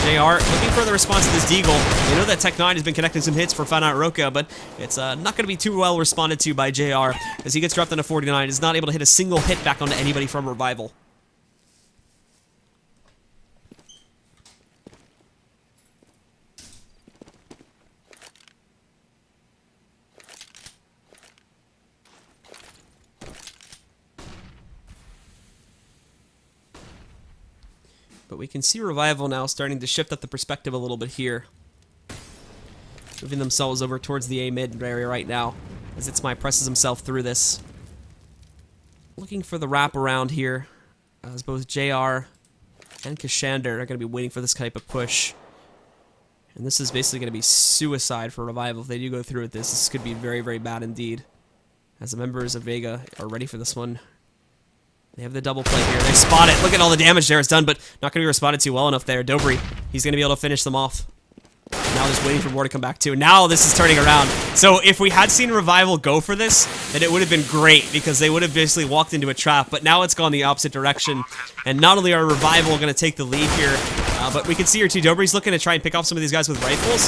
JR looking for the response to this deagle. They know that Tech 9 has been connecting some hits for FANAT ROCKA, but it's not going to be too well responded to by JR as he gets dropped into 49. Is not able to hit a single hit back onto anybody from Revival. But we can see Revival now starting to shift up the perspective a little bit here. Moving themselves over towards the A mid area right now, as ItsMy presses himself through this. Looking for the wraparound here, as both JR and Keshandr are going to be waiting for this type of push. And this is basically going to be suicide for Revival if they do go through with this. This could be very, very bad indeed. As the members of Vega are ready for this one. They have the double play here. They spot it. Look at all the damage there it's done, but not going to be responded to well enough there. dOBRIY, he's going to be able to finish them off. Now just waiting for more to come back to. Now this is turning around. So if we had seen Revival go for this, then it would have been great because they would have basically walked into a trap. But now it's gone the opposite direction. And not only are Revival going to take the lead here, but we can see here too, dOBRIY's looking to try and pick off some of these guys with rifles.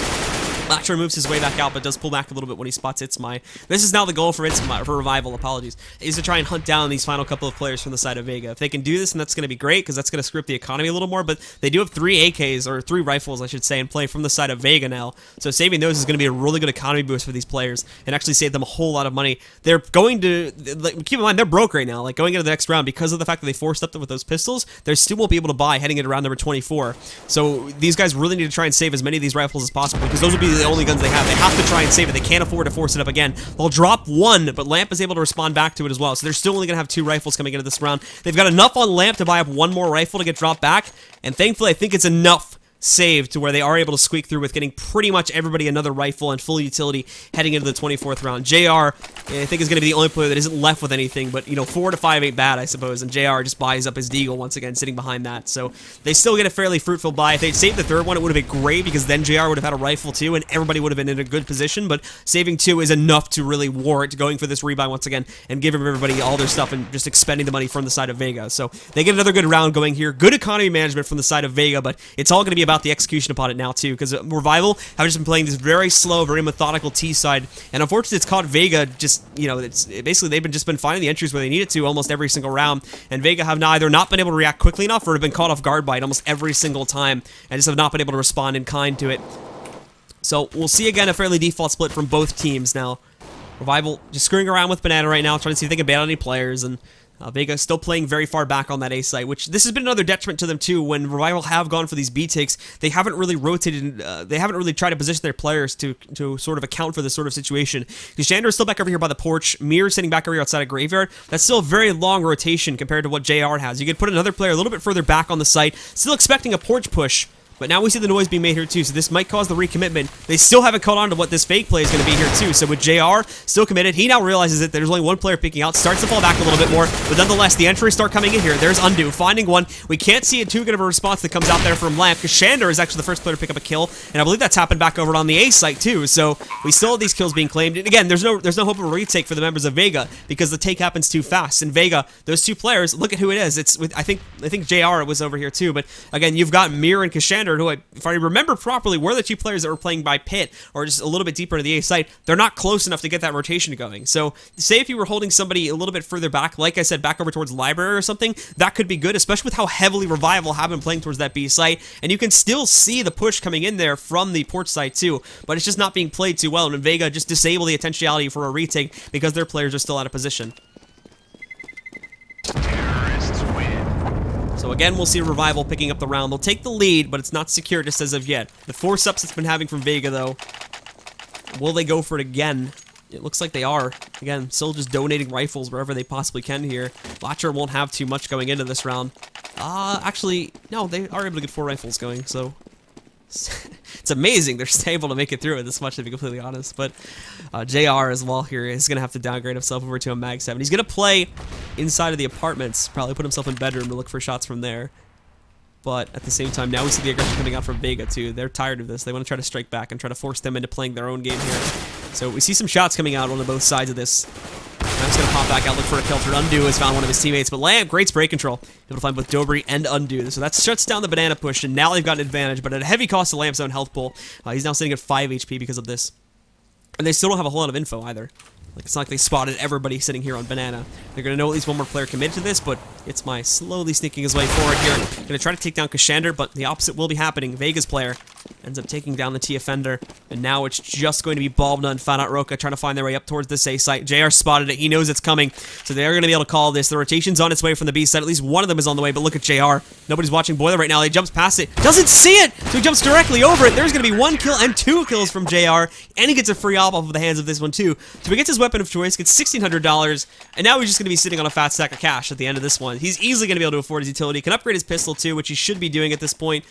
latro moves his way back out, but does pull back a little bit when he spots ItsMy. This is now the goal for Revival, apologies, is to try and hunt down these final couple of players from the side of Vega. If they can do this, then that's going to be great, because that's going to script the economy a little more, but they do have 3 AKs, or 3 rifles, I should say, in play from the side of Vega now, so saving those is going to be a really good economy boost for these players, and actually save them a whole lot of money. They're going to, like, keep in mind, they're broke right now, like, going into the next round, because of the fact that they forced up them with those pistols, they still won't be able to buy heading into round number 24, so these guys really need to try and save as many of these rifles as possible, because those will be the only guns they have. They have to try and save it. They can't afford to force it up again. They'll drop 1, but Lamp is able to respond back to it as well. So they're still only going to have 2 rifles coming into this round. They've got enough on Lamp to buy up 1 more rifle to get dropped back, and thankfully I think it's enough saved to where they are able to squeak through with getting pretty much everybody another rifle and full utility heading into the 24th round. JR, I think, is going to be the only player that isn't left with anything, but, you know, 4 to 5 ain't bad, I suppose, and JR just buys up his deagle once again, sitting behind that, so they still get a fairly fruitful buy. If they'd saved the 3rd one, it would have been great, because then JR would have had a rifle too, and everybody would have been in a good position, but saving 2 is enough to really warrant going for this rebuy once again, and giving everybody all their stuff, and just expending the money from the side of Vega, so they get another good round going here. Good economy management from the side of Vega, but it's all going to be about the execution upon it now too, because Revival have just been playing this very slow, very methodical T side, and unfortunately it's caught Vega just, you know, basically they've just been finding the entries where they need it to almost every single round, and Vega have either not been able to react quickly enough or have been caught off guard by it almost every single time, and just have not been able to respond in kind to it. So we'll see again a fairly default split from both teams now. Revival just screwing around with Banana right now, trying to see if they can ban any players, and Vega still playing very far back on that A site, which this has been another detriment to them too. When Revival have gone for these B takes, they haven't really rotated, they haven't really tried to position their players to sort of account for this sort of situation. Keshandr is still back over here by the porch, Mir sitting back over here outside of Graveyard. That's still a very long rotation compared to what JR has. You could put another player a little bit further back on the site, still expecting a porch push. But now we see the noise being made here too, so this might cause the recommitment. They still haven't caught on to what this fake play is going to be here too, so with JR still committed, he now realizes that there's only 1 player peeking out, starts to fall back a little bit more, but nonetheless, the entries start coming in here. There's Undo, finding 1. We can't see too good of a response that comes out there from Lamp. Keshandr is actually the first player to pick up a kill, and I believe that's happened back over on the A site too, so we still have these kills being claimed. And again, there's no hope of a retake for the members of Vega, because the take happens too fast. And Vega, those 2 players, look at who it is. It's with, I think JR was over here too, but again, you've got Mir and Keshandr, who, if I remember properly, were the 2 players that were playing by pit, or just a little bit deeper into the A site. They're not close enough to get that rotation going. So, say if you were holding somebody a little bit further back, like I said, back over towards Library or something, that could be good, especially with how heavily Revival have been playing towards that B site, and you can still see the push coming in there from the porch site too, but it's just not being played too well, and Vega just disable the potentiality for a retake because their players are still out of position. So again, we'll see Revival picking up the round. They'll take the lead, but it's not secure just as of yet. The force-ups it's been having from Vega, though, will they go for it again? It looks like they are. Again, still just donating rifles wherever they possibly can here. latro won't have too much going into this round. Actually, no, they are able to get 4 rifles going, so it's amazing they're still able to make it through it this much, to be completely honest. But JR as well here is going to have to downgrade himself over to a Mag 7. He's going to play inside of the apartments, probably put himself in bedroom to look for shots from there. But at the same time, now we see the aggression coming out from Vega too. They're tired of this. They want to try to strike back and try to force them into playing their own game here. So we see some shots coming out on both sides of this. Lamp's going to pop back out, look for a kill through. Undo has found one of his teammates, but Lamp, great spray control. Able to find both dOBRIY and Undo. So that shuts down the banana push, and now they've got an advantage, but at a heavy cost to Lamp's own health pool. He's now sitting at 5 HP because of this. And they still don't have a whole lot of info either. Like, it's not like they spotted everybody sitting here on Banana. They're going to know at least 1 more player committed to this, but ItsMy slowly sneaking his way forward here. Going to try to take down Keshandr, but the opposite will be happening. Vega's player Ends up taking down the T offender, and now it's just going to be balblna and FANAT ROCKA trying to find their way up towards this A site. JR spotted it. He knows it's coming, so they're going to be able to call this. The rotation's on its way from the B site. At least one of them is on the way, but look at JR. Nobody's watching Boiler right now. He jumps past it. Doesn't see it, so he jumps directly over it. There's going to be 1 kill and 2 kills from JR, and he gets a free op off of the hands of this one too. So he gets his weapon of choice, gets $1,600, and now he's just going to be sitting on a fat stack of cash at the end of this one. He's easily going to be able to afford his utility. He can upgrade his pistol too, which he should be doing at this point.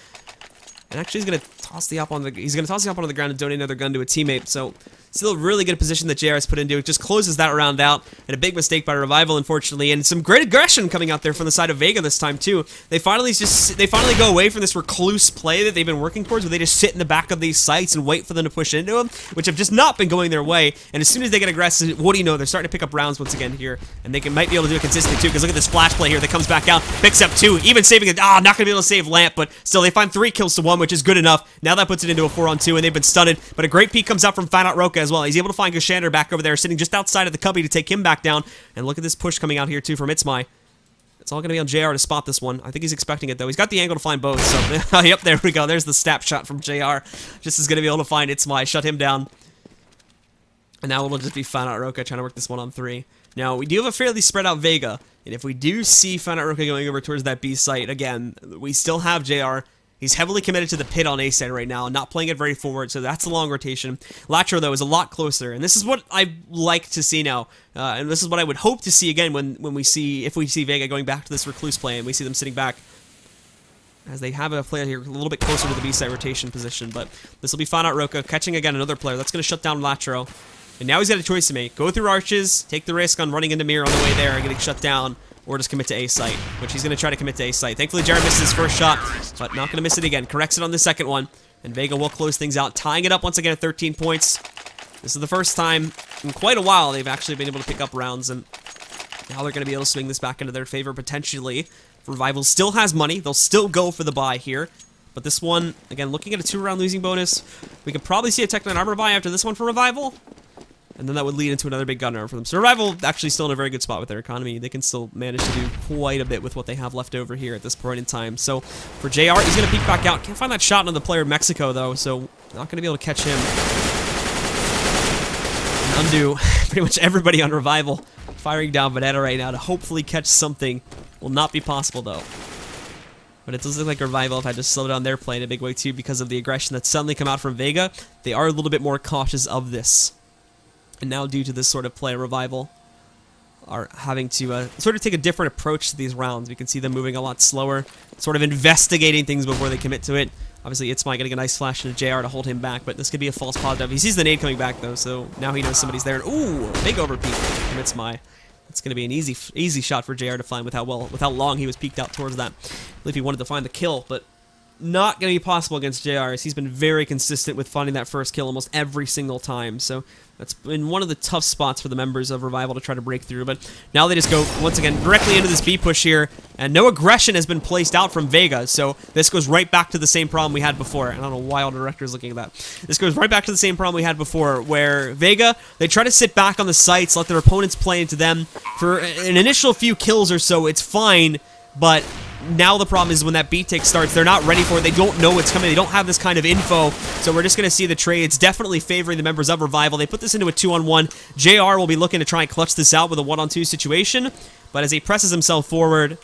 And actually, he's gonna toss the op on the ground and donate another gun to a teammate. So still a really good position that JR has put into. It just closes that round out, and a big mistake by Revival, unfortunately, and some great aggression coming out there from the side of Vega this time too. They finally go away from this recluse play that they've been working towards, where they just sit in the back of these sites and wait for them to push into them, which have just not been going their way. And as soon as they get aggressive, what do you know? They're starting to pick up rounds once again here, and they might be able to do it consistently too. Because look at this flash play here that comes back out, picks up 2, even saving it. Not gonna be able to save Lamp, but still they find 3 kills to 1, which is good enough. Now that puts it into a 4-on-2, and they've been stunned. But a great peek comes out from FANAT ROCKA as well. He's able to find Keshandr back over there, sitting just outside of the cubby to take him back down. And look at this push coming out here too from Itzmy. It's all going to be on JR to spot this one. I think he's expecting it though. He's got the angle to find both. So yep, there we go. There's the snap shot from JR. Just is going to be able to find Itzmy, shut him down. And now it'll just be FANAT ROCKA trying to work this one on 3. Now we do have a fairly spread out Vega, and if we do see FANAT ROCKA going over towards that B site again, we still have JR. He's heavily committed to the pit on A side right now, not playing it very forward, so that's a long rotation. Latro, though, is a lot closer, and this is what I like to see now, and this is what I would hope to see again if we see Vega going back to this recluse play, and we see them sitting back, as they have a player here a little bit closer to the B side rotation position. But this will be FANAT ROCKA catching again another player. That's going to shut down Latro, and now he's got a choice to make: go through arches, take the risk on running into Mir on the way there and getting shut down, or just commit to A site, which he's going to try to commit to A site. Thankfully, Jared misses his first shot, but not going to miss it again. Corrects it on the second one, and Vega will close things out, tying it up once again at 13 points. This is the first time in quite a while they've actually been able to pick up rounds, and now they're going to be able to swing this back into their favor, potentially. Revival still has money. They'll still go for the buy here, but this one, again, looking at a 2-round losing bonus, we could probably see a Tech 9 armor buy after this one for Revival. And then that would lead into another big gun armor for them. So Revival actually still in a very good spot with their economy. They can still manage to do quite a bit with what they have left over here at this point in time. So for JR, he's going to peek back out. Can't find that shot on the player of Mexico, though, so not going to be able to catch him. And undo pretty much everybody on Revival. Firing down Vendetta right now to hopefully catch something. Will not be possible, though. But it does look like Revival have had to slow down their play in a big way, too, because of the aggression that's suddenly come out from Vega. They are a little bit more cautious of this. And now, due to this sort of play, Revival are having to sort of take a different approach to these rounds. We can see them moving a lot slower, sort of investigating things before they commit to it. Obviously, Itzmy getting a nice flash into JR to hold him back, but this could be a false positive. He sees the nade coming back, though, so now he knows somebody's there. And, ooh, big overpeak from Itzmy. It's going to be an easy shot for JR to find with how long he was peeked out towards that. I believe he wanted to find the kill, but not going to be possible against JR, as he's been very consistent with finding that first kill almost every single time. So that's been one of the tough spots for the members of Revival to try to break through. But now they just go, once again, directly into this B push here, and no aggression has been placed out from Vega. So this goes right back to the same problem we had before. I don't know why all the director is looking at that. This goes right back to the same problem we had before, where Vega, they try to sit back on the sites, let their opponents play into them. For an initial few kills or so, it's fine, but now the problem is when that beat take starts, they're not ready for it. They don't know what's coming. They don't have this kind of info. So we're just going to see the trades definitely favoring the members of Revival. They put this into a 2-on-1. JR will be looking to try and clutch this out with a 1-on-2 situation. But as he presses himself forward,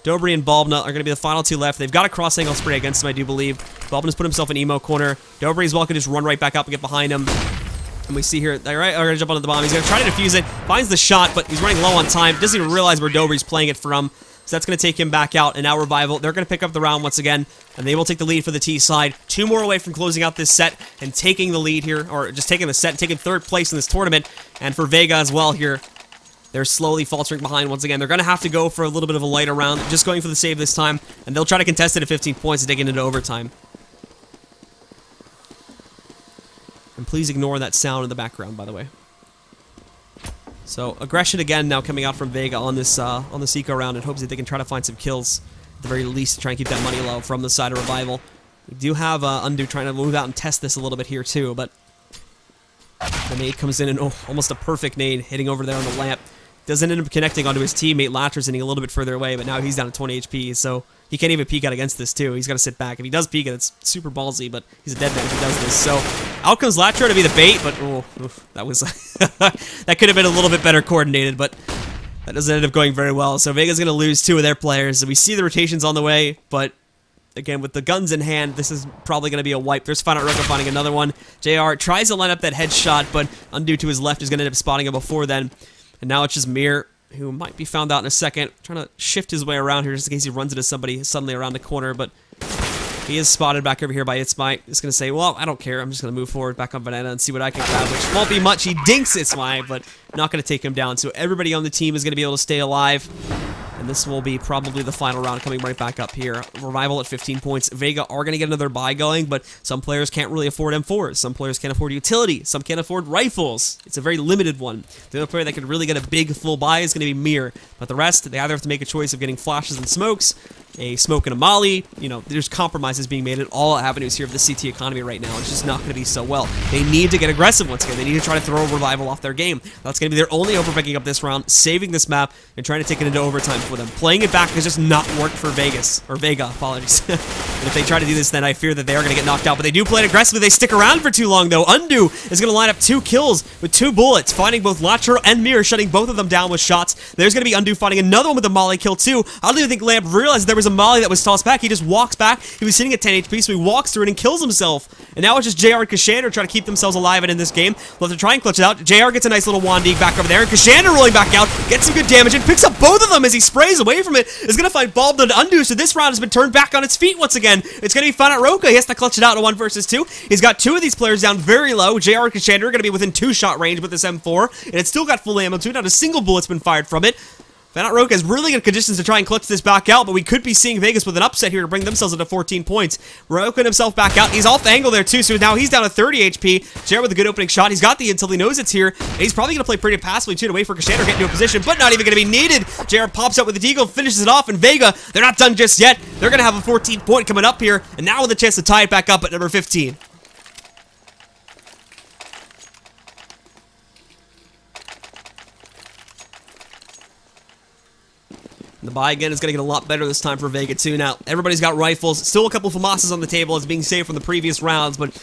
dOBRIY and balblna are going to be the final 2 left. They've got a cross-angle spray against him, I do believe. balblna's put himself in emo corner. dOBRIY as well can just run right back up and get behind him. And we see here, all right, I'm going to jump onto the bomb. He's going to try to defuse it. Finds the shot, but he's running low on time. Doesn't even realize where dOBRIY's playing it from. So that's going to take him back out, and now Revival, they're going to pick up the round once again, and they will take the lead for the T side. 2 more away from closing out this set and taking the lead here, or just taking the set and taking 3rd place in this tournament. And for Vega as well here, they're slowly faltering behind once again. They're going to have to go for a little bit of a lighter round, just going for the save this time, and they'll try to contest it at 15 points and take it into overtime. And please ignore that sound in the background, by the way. So, aggression again now coming out from Vega on this eco round, and hopes that they can try to find some kills, at the very least, to try and keep that money low from the side of Revival. We do have Undo trying to move out and test this a little bit here, too, but the nade comes in and almost a perfect nade hitting over there on the lamp. doesn't end up connecting onto his teammate. Latro's sitting a little bit further away, but now he's down to 20 HP, so he can't even peek out against this, too. He's got to sit back. If he does peek it, it's super ballsy, but he's a dead man if he does this. So out comes latro to be the bait, but that was... that could have been a little bit better coordinated, but that doesn't end up going very well. So Vega's going to lose 2 of their players, and we see the rotations on the way, but... Again, with the guns in hand, this is probably going to be a wipe. There's FANAT ROCKA finding another one. JR tries to line up that headshot, but Undo to his left is going to end up spotting him before then. And now it's just Mir, who might be found out in a second, trying to shift his way around here just in case he runs into somebody suddenly around the corner, but he is spotted back over here by Itzmai. He's going to say, well, I don't care. I'm just going to move forward back on Banana and see what I can grab, which won't be much. He dinks Itzmai, but not going to take him down. So everybody on the team is going to be able to stay alive. And this will be probably the final round coming right back up here. Revival at 15 points. Vega are going to get another buy going, but some players can't really afford M4s. Some players can't afford utility. Some can't afford rifles. It's a very limited one. The only player that could really get a big full buy is going to be Mir. But the rest, they either have to make a choice of getting flashes and smokes, a smoke and a molly. You know, there's compromises being made at all avenues here of the CT economy right now. It's just not going to be so well. They need to get aggressive once again. They need to try to throw a revival off their game. That's going to be their only hope for picking up this round, saving this map, and trying to take it into overtime for them. Playing it back has just not worked for Vega, apologies. And if they try to do this, then I fear that they are going to get knocked out. But they do play it aggressively. They stick around for too long, though. Undo is going to line up 2 kills with 2 bullets, finding both latro and Mir, shutting both of them down with shots. There's going to be Undo finding another one with a molly kill, too. I don't even think Lamp realized there was a molly that was tossed back. He just walks back. He was sitting at 10 HP, so he walks through it and kills himself. And now it's just JR and Keshandr trying to keep themselves alive and in this game. We'll have to try and clutch it out. JR gets a nice little Wandig back over there, and Keshandr rolling back out, gets some good damage, and picks up both of them as he sprays away from it. Is going to find balblna to Undo, so this round has been turned back on its feet once again. It's going to be FANAT ROCKA. He has to clutch it out in a 1 versus 2. He's got 2 of these players down very low. JR and Keshandr are going to be within 2-shot range with this M4, and it's still got full ammo too. Not a single bullet's been fired from it. FANAT ROCKA is really good conditions to try and clutch this back out, but we could be seeing Vegas with an upset here to bring themselves into 14 points. ROCKA himself back out. He's off angle there too, so now he's down to 30 HP. JR with a good opening shot. He's got the intel. He knows it's here. And he's probably going to play pretty passively too to wait for Keshandr to get into a position, but not even going to be needed. JR pops up with the deagle, finishes it off, and Vega, they're not done just yet. They're going to have a 14th point coming up here, and now with a chance to tie it back up at number 15. The buy again is going to get a lot better this time for Vega too. Now, everybody's got rifles. Still a couple of FAMASs on the table as being saved from the previous rounds, but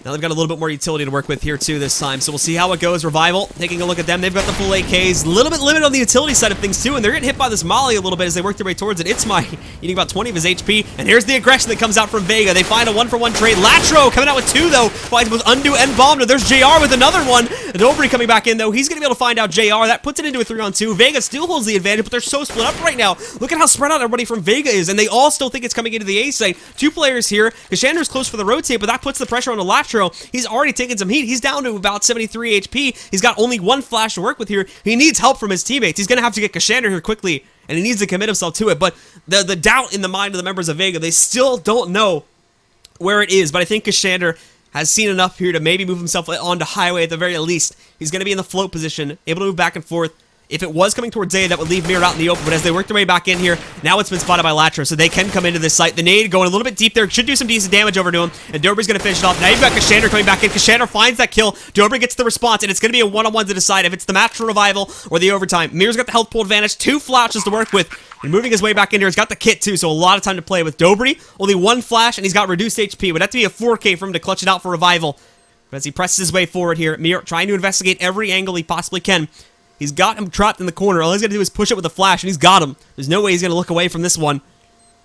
now they've got a little bit more utility to work with here too this time. So we'll see how it goes. Revival, taking a look at them. They've got the full AKs. A little bit limited on the utility side of things too, and they're getting hit by this molly a little bit as they work their way towards it. Itzmai eating about 20 of his HP, and here's the aggression that comes out from Vega. They find a 1-for-1 trade. latro coming out with 2 though. Finds both Undo and balblna. There's JR with another one. dOBRIY coming back in though. He's going to be able to find out JR. That puts it into a 3-on-2. Vega still holds the advantage, but they're so split up right now. Look at how spread out everybody from Vega is, and they all still think it's coming into the A site. 2 players here. Keshandr's close for the rotate, but that puts the pressure on the latro. He's already taking some heat. He's down to about 73 HP. He's got only 1 flash to work with here. He needs help from his teammates. He's going to have to get Keshandr here quickly, and he needs to commit himself to it. But the doubt in the mind of the members of Vega, they still don't know where it is. But I think Keshandr has seen enough here to maybe move himself onto highway at the very least. He's going to be in the float position, able to move back and forth. If it was coming towards A, that would leave Mir out in the open, but as they work their way back in here, now it's been spotted by latro, so they can come into this site. The nade going a little bit deep there, should do some decent damage over to him, and dOBRIY's going to finish it off. Now you've got Keshandr coming back in. Keshandr finds that kill. dOBRIY gets the response, and it's going to be a 1-on-1 to decide if it's the match for revival or the overtime. Mir's got the health pool advantage, 2 flashes to work with, and moving his way back in here. He's got the kit too, so a lot of time to play with. dOBRIY, only 1 flash, and he's got reduced HP. Would have to be a 4K for him to clutch it out for revival. But as he presses his way forward here, Mir trying to investigate every angle he possibly can. He's got him trapped in the corner. All he's going to do is push it with a flash, and he's got him. There's no way he's going to look away from this one.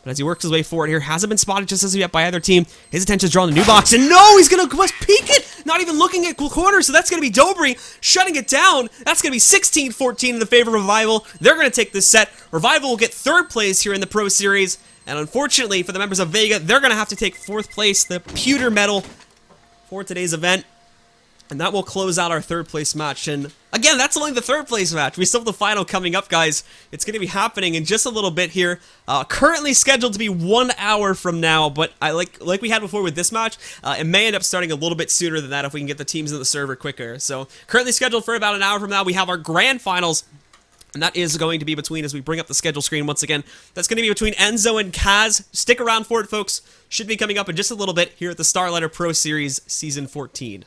But as he works his way forward here, hasn't been spotted just as yet by either team. His attention's drawn to the new box, and no, he's going to peek it! Not even looking at corner, so that's going to be dOBRIY shutting it down. That's going to be 16-14 in the favor of Revival. They're going to take this set. Revival will get 3rd place here in the Pro Series, and unfortunately for the members of Vega, they're going to have to take 4th place, the pewter medal, for today's event. And that will close out our 3rd place match. And again, that's only the 3rd place match. We still have the final coming up, guys. It's going to be happening in just a little bit here. Currently scheduled to be 1 hour from now, but like we had before with this match, it may end up starting a little bit sooner than that if we can get the teams in the server quicker. So currently scheduled for about an hour from now, we have our grand finals. And that is going to be between, as we bring up the schedule screen once again, that's going to be between Enzo and Kaz. Stick around for it, folks. Should be coming up in just a little bit here at the Starlighter Pro Series Season 14.